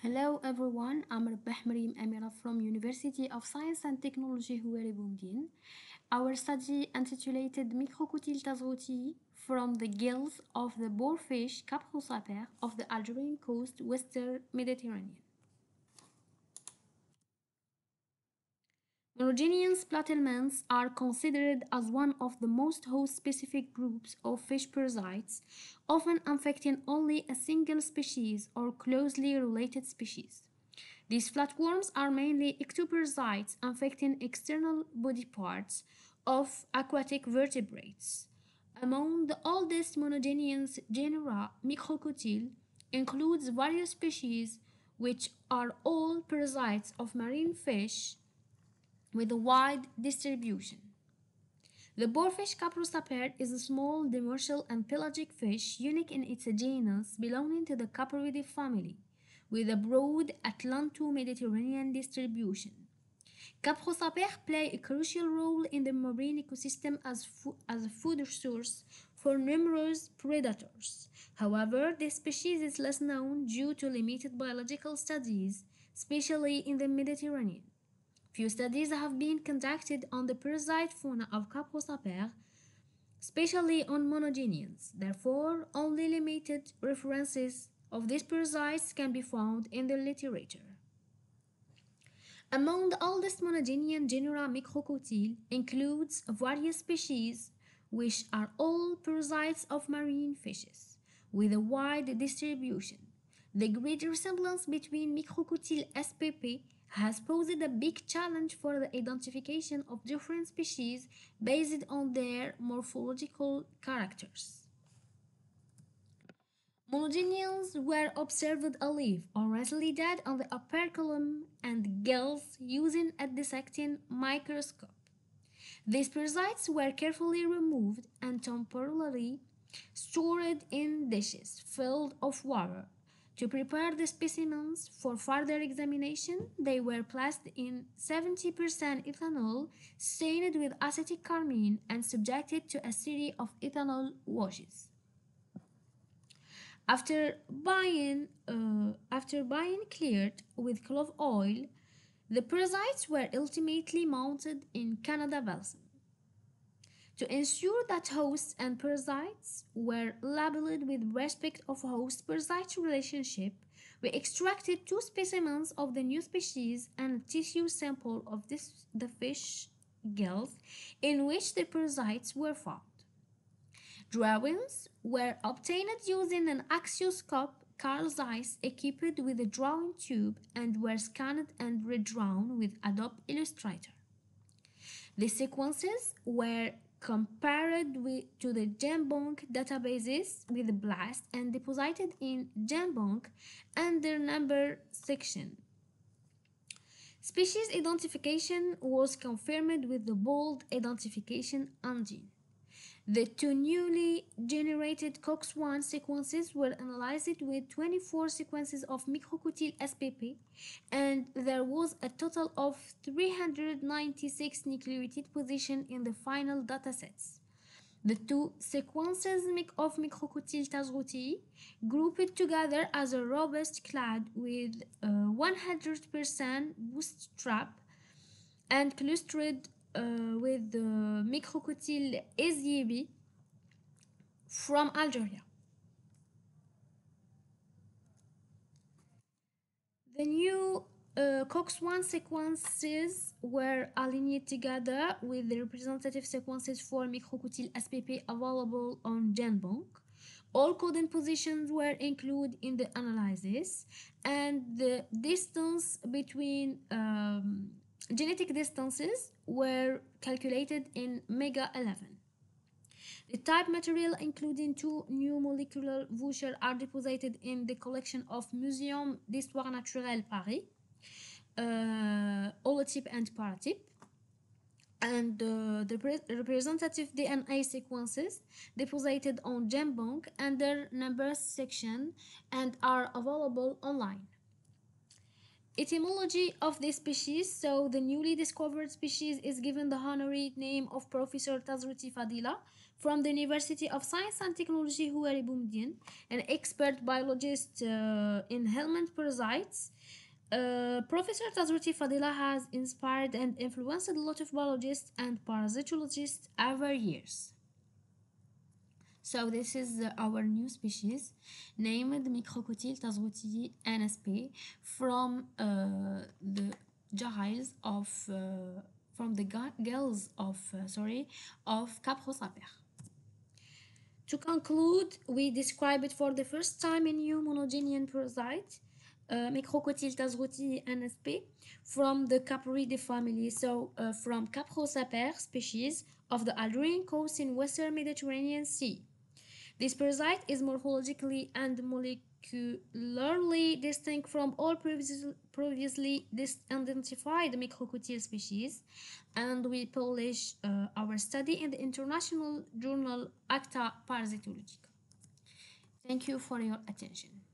Hello everyone, I'm Rebah Amira from University of Science and Technology Houari Boumdine. Our study intitulated Microcotyl tazroutii from the gills of the boarfish Caprosaper of the Algerian coast, Western Mediterranean. Monogeneous platyhelminths are considered as one of the most host-specific groups of fish parasites, often infecting only a single species or closely related species. These flatworms are mainly ectoparasites infecting external body parts of aquatic vertebrates. Among the oldest monogeneous genera, Microcotyl includes various species which are all parasites of marine fish with a wide distribution. The boarfish Caprosaper is a small demersal and pelagic fish unique in its genus belonging to the Caparidae family, with a broad Atlanto-Mediterranean distribution. Caprosaper play a crucial role in the marine ecosystem as a food source for numerous predators. However, this species is less known due to limited biological studies, especially in the Mediterranean. Few studies have been conducted on the parasite fauna of Caprosaper, especially on monogeneans. Therefore, only limited references of these parasites can be found in the literature. Among the oldest monogenean genera, Microcotyl includes various species which are all parasites of marine fishes, with a wide distribution. The great resemblance between Microcotyl spp has posed a big challenge for the identification of different species based on their morphological characters. Monogeneans were observed alive or recently dead on the operculum and gills using a dissecting microscope. These parasites were carefully removed and temporarily stored in dishes filled with water. To prepare the specimens for further examination, they were placed in 70% ethanol stained with acetic carmine and subjected to a series of ethanol washes. After being cleared with clove oil, the parasites were ultimately mounted in Canada balsam. To ensure that hosts and parasites were labeled with respect of host-parasite relationship, we extracted two specimens of the new species and a tissue sample of the fish gills in which the parasites were found. Drawings were obtained using an axioscope Carl Zeiss equipped with a drawing tube and were scanned and redrawn with Adobe Illustrator. The sequences were compared to the GenBank databases with BLAST and deposited in GenBank under number section. Species identification was confirmed with the bold identification engine. The two newly generated COX-1 sequences were analyzed with 24 sequences of Microcotyl spp, and there was a total of 396 nucleotide positions in the final datasets. The two sequences of Microcotyl tazroutii grouped together as a robust clade with 100% bootstrap and clustered with the Microcotyl eziebi from Algeria. The new COX-1 sequences were aligned together with the representative sequences for Microcotyl spp available on GenBank. All codon positions were included in the analysis, and the distance between genetic distances were calculated in Mega 11. The type material, including two new molecular vouchers, are deposited in the collection of Muséum d'Histoire Naturelle Paris, holotype and paratype, and the representative DNA sequences deposited on GenBank under numbers section and are available online. Etymology of this species. So the newly discovered species is given the honorary name of Professor Tazroutii Fadila, from the University of Science and Technology Houari Boumediene, an expert biologist in helminth parasites. Professor Tazruti Fadila has inspired and influenced a lot of biologists and parasitologists over years. So this is our new species named Microcotyle tazrutii NSP from the gills of from the gills of Caprosaper. To conclude, we describe it for the first time in new monogenian parasite, Microcotyle tazrutii NSP, from the Capridae family, so from Caprosaper species of the Alderian coast in Western Mediterranean Sea. This parasite is morphologically and molecularly distinct from all previously identified microcotyle species, and we publish our study in the international journal Acta Parasitologica. Thank you for your attention.